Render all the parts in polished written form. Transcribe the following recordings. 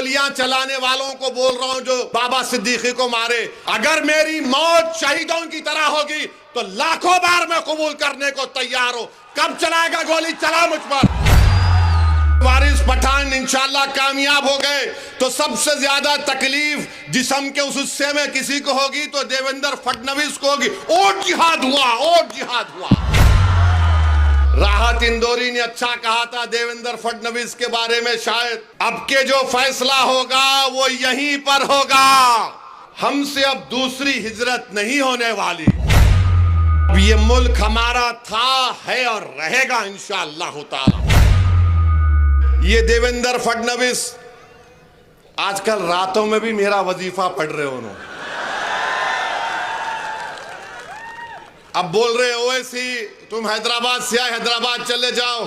गोलियां चलाने वालों को बोल रहा हूं जो बाबा सिद्दीकी को मारे, अगर मेरी मौत शहीदों की तरह होगी तो लाखों बार मैं कबूल करने को तैयार हूं। कब चलाएगा गोली? चला मुझ पर। वारिस पठान इंशाल्लाह कामयाब हो गए तो सबसे ज्यादा तकलीफ जिस्म के उस हिस्से में किसी को होगी तो देवेंद्र फडणवीस को होगी। और जिहाद हुआ, और जिहाद हुआ। राहत इंदौरी ने अच्छा कहा था देवेंद्र फडणवीस के बारे में, शायद अब के जो फैसला होगा वो यहीं पर होगा। हमसे अब दूसरी हिजरत नहीं होने वाली। अब ये मुल्क हमारा था, है और रहेगा इंशाअल्लाह ताला। ये देवेंद्र फडणवीस आजकल रातों में भी मेरा वजीफा पढ़ रहे हो उन्होंने। अब बोल रहे ओवैसी तुम हैदराबाद से आए, हैदराबाद चले जाओ।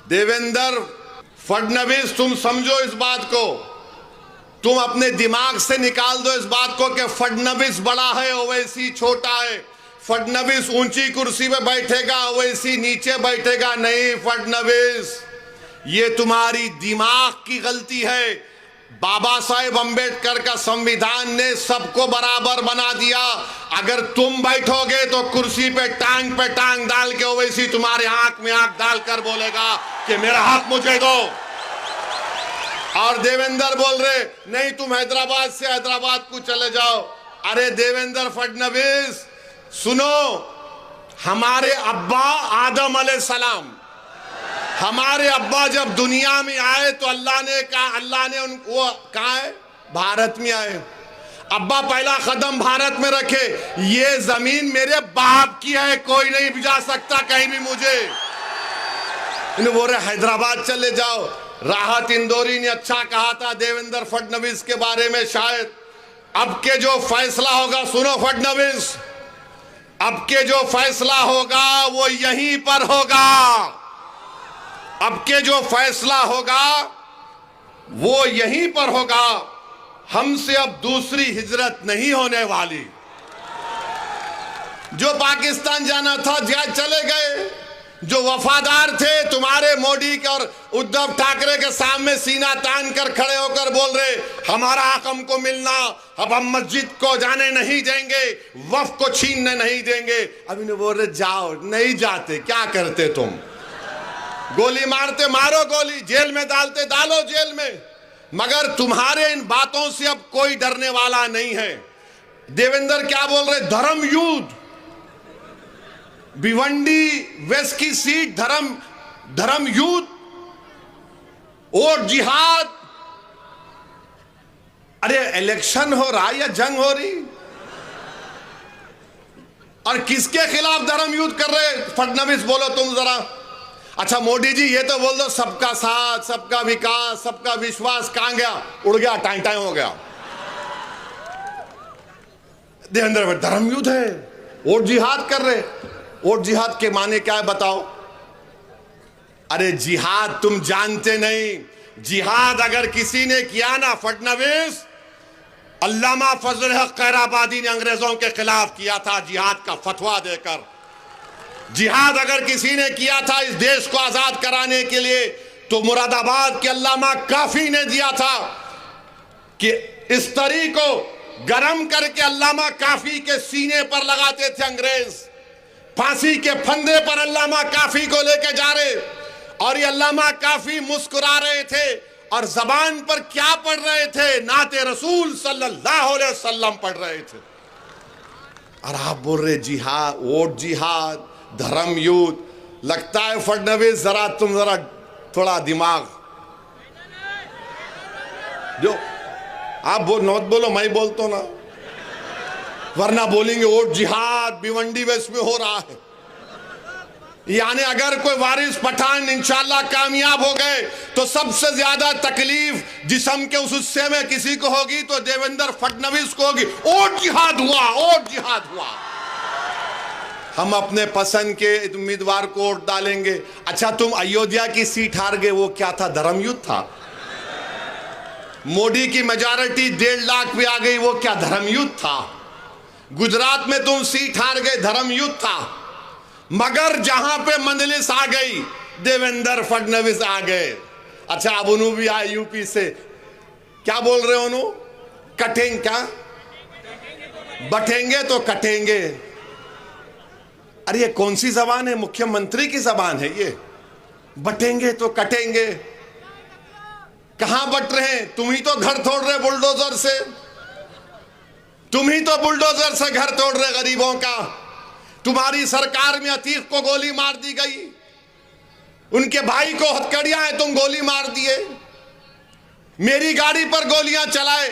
देवेंद्र फडणवीस तुम समझो इस बात को, तुम अपने दिमाग से निकाल दो इस बात को कि फडणवीस बड़ा है, ओवैसी छोटा है। फडणवीस ऊंची कुर्सी पे बैठेगा, ओवैसी नीचे बैठेगा। नहीं फडणवीस, ये तुम्हारी दिमाग की गलती है। बाबा साहेब अंबेडकर का संविधान ने सबको बराबर बना दिया। अगर तुम बैठोगे तो कुर्सी पे टांग डाल के ओवैसी तुम्हारे आंख में आंख डालकर बोलेगा कि मेरा हक मुझे दो। और देवेंद्र बोल रहे नहीं तुम हैदराबाद से हैदराबाद को चले जाओ। अरे देवेंद्र फडणवीस सुनो, हमारे अब्बा आदम अलैहिस्सलाम, हमारे अब्बा जब दुनिया में आए तो अल्लाह ने उनको कहा है भारत में आए। अब्बा पहला कदम भारत में रखे। ये जमीन मेरे बाप की है, कोई नहीं भिजा सकता कहीं भी मुझे। इन्हें बोल रहे हैदराबाद चले जाओ। राहत इंदौरी ने अच्छा कहा था देवेंद्र फडणवीस के बारे में, शायद अब के जो फैसला होगा, सुनो फडणवीस, अब के जो फैसला होगा वो यहीं पर होगा। अब के जो फैसला होगा वो यहीं पर होगा। हमसे अब दूसरी हिजरत नहीं होने वाली। जो पाकिस्तान जाना था चले गए। जो वफादार थे तुम्हारे मोदी के और उद्धव ठाकरे के सामने सीना तान कर खड़े होकर बोल रहे हमारा हक हमको मिलना, अब हम मस्जिद को जाने नहीं देंगे, वफ को छीनने नहीं देंगे। अब इन्हें बोल रहे जाओ, नहीं जाते। क्या करते तुम? गोली मारते मारो गोली, जेल में डालते डालो जेल में। मगर तुम्हारे इन बातों से अब कोई डरने वाला नहीं है। देवेंद्र क्या बोल रहे? धर्म युद्ध, भिवंडी वेस्ट की सीट धर्म युद्ध और जिहाद। अरे इलेक्शन हो रहा है या जंग हो रही? और किसके खिलाफ धर्म युद्ध कर रहे फडणवीस? बोलो तुम जरा। अच्छा मोदी जी ये तो बोल दो सबका साथ, सबका विकास, सबका विश्वास कहां गया? उड़ गया, टाइम हो गया। देवेंद्र धर्म युद्ध है और जिहाद कर रहे। और जिहाद के माने क्या है बताओ? अरे जिहाद तुम जानते नहीं। जिहाद अगर किसी ने किया ना फडणवीस, अल्लामा फजल हक खैराबादी ने अंग्रेजों के खिलाफ किया था जिहाद का फतवा देकर। जिहाद अगर किसी ने किया था इस देश को आजाद कराने के लिए तो मुरादाबाद के अल्लामा काफी ने दिया था कि इस तरी को गरम करके अल्लामा काफी के सीने पर लगाते थे अंग्रेज। फांसी के फंदे पर अल्लामा काफी को लेके जा रहे और ये अल्लामा काफी मुस्कुरा रहे थे और जबान पर क्या पढ़ रहे थे? नाते रसूल सल्लल्लाहु अलैहि वसल्लम पढ़ रहे थे। और आप बोल रहे जिहाद, वोट जिहाद, धर्म युद्ध। लगता है फडणवीस जरा तुम जरा थोड़ा दिमाग जो आप बोलो मैं बोलता ना, वरना बोलेंगे वोट जिहाद भिवंडी वेस्ट में हो रहा है। यानी अगर कोई वारिस पठान इंशाल्लाह कामयाब हो गए तो सबसे ज्यादा तकलीफ जिस्म के उस हिस्से में किसी को होगी तो देवेंद्र फडणवीस को होगी। और जिहाद हुआ, और जिहाद हुआ। हम अपने पसंद के उम्मीदवार को वोट डालेंगे। अच्छा तुम अयोध्या की सीट हार गए, वो क्या था? धर्म युद्ध था। मोदी की मेजॉरिटी 1.5 लाख पे आ गई, वो क्या धर्म युद्ध था? गुजरात में तुम सीट हार गए, धर्म युद्ध था। मगर जहां पे मंजलिस आ गई देवेंद्र फडणवीस आ गए। अच्छा अब उन्होंने भी आए यूपी से, क्या बोल रहे हो नु? कटेंगे क्या? बटेंगे तो कटेंगे। अरे ये कौन सी जबान है? मुख्यमंत्री की जबान है ये। बटेंगे तो कटेंगे। कहां बट रहे हैं? तुम ही तो घर तोड़ रहे बुलडोजर से। तुम ही तो बुलडोजर से घर तोड़ रहे गरीबों का। तुम्हारी सरकार में अतीक को गोली मार दी गई, उनके भाई को हथकड़ियां है, तुम गोली मार दिए। मेरी गाड़ी पर गोलियां चलाए।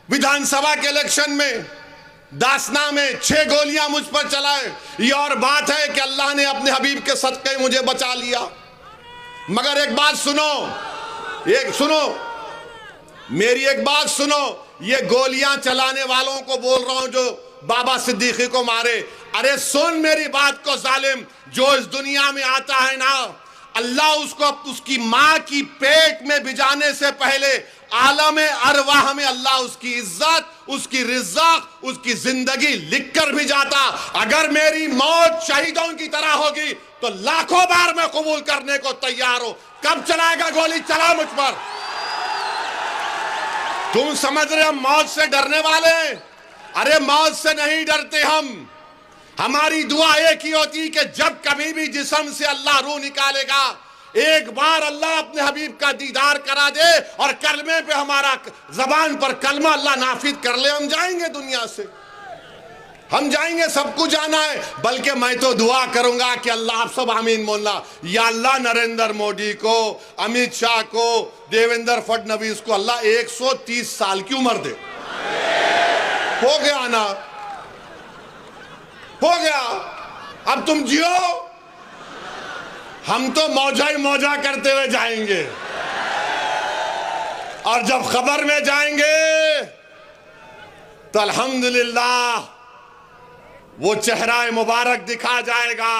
विधानसभा के इलेक्शन में दासना में 6 गोलियां मुझ पर चलाए। ये और बात है कि अल्लाह ने अपने हबीब के सदक़े मुझे बचा लिया। मगर एक बात सुनो, मेरी एक बात सुनो। ये गोलियां चलाने वालों को बोल रहा हूं जो बाबा सिद्दीकी को मारे। अरे सुन मेरी बात को जालिम, जो इस दुनिया में आता है ना, अल्लाह उसको उसकी मां की पेट में भिजाने से पहले आलम अरवाह में अल्लाह उसकी इज्जत, उसकी रिज़्क़, उसकी जिंदगी लिख कर भी जाता। अगर मेरी मौत शहीदों की तरह होगी तो लाखों बार मैं कबूल करने को तैयार हूं। कब चलाएगा गोली? चला मुझ पर। तुम समझ रहे हम मौत से डरने वाले? अरे मौत से नहीं डरते हम। हमारी दुआ एक ही होती कि जब कभी भी जिस्म से अल्लाह रूह निकालेगा, एक बार अल्लाह अपने हबीब का दीदार करा दे और कलमे पे हमारा जबान पर कलमा अल्लाह नाफिज कर ले, हम जाएंगे दुनिया से। हम जाएंगे, सबको जाना है। बल्कि मैं तो दुआ करूंगा कि अल्लाह, आप सब आमीन बोलना, या अल्लाह नरेंद्र मोदी को, अमित शाह को, देवेंद्र फडणवीस को अल्लाह 130 साल की उम्र दे। हो गया ना, हो गया। अब तुम जियो, हम तो मौजा ही मौजा करते हुए जाएंगे। और जब खबर में जाएंगे तो अल्हम्दुलिल्लाह वो चेहरा मुबारक दिखा जाएगा।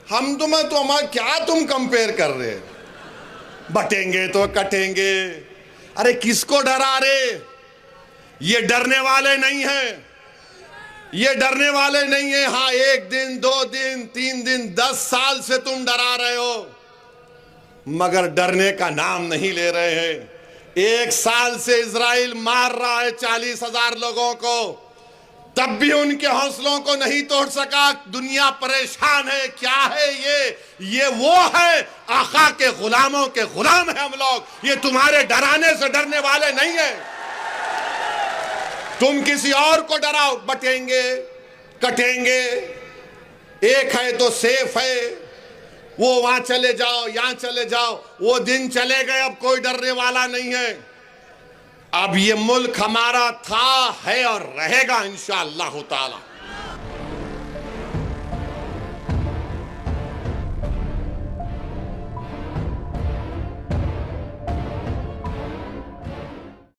हम तुम्हें तो हमारा क्या तुम कंपेयर कर रहे? बटेंगे तो कटेंगे। अरे किसको डरा रे? ये डरने वाले नहीं हैं, ये डरने वाले नहीं है। हाँ, 1 दिन 2 दिन 3 दिन 10 साल से तुम डरा रहे हो, मगर डरने का नाम नहीं ले रहे हैं। 1 साल से इजराइल मार रहा है 40,000 लोगों को, तब भी उनके हौसलों को नहीं तोड़ सका। दुनिया परेशान है। क्या है ये वो है आका के गुलामों के गुलाम है हम लोग। ये तुम्हारे डराने से डरने वाले नहीं है। तुम किसी और को डराओ, बटेंगे कटेंगे। एक है तो सेफ है, वो वहां चले जाओ, यहां चले जाओ। वो दिन चले गए, अब कोई डरने वाला नहीं है। अब ये मुल्क हमारा था, है और रहेगा इंशाअल्लाह ताला।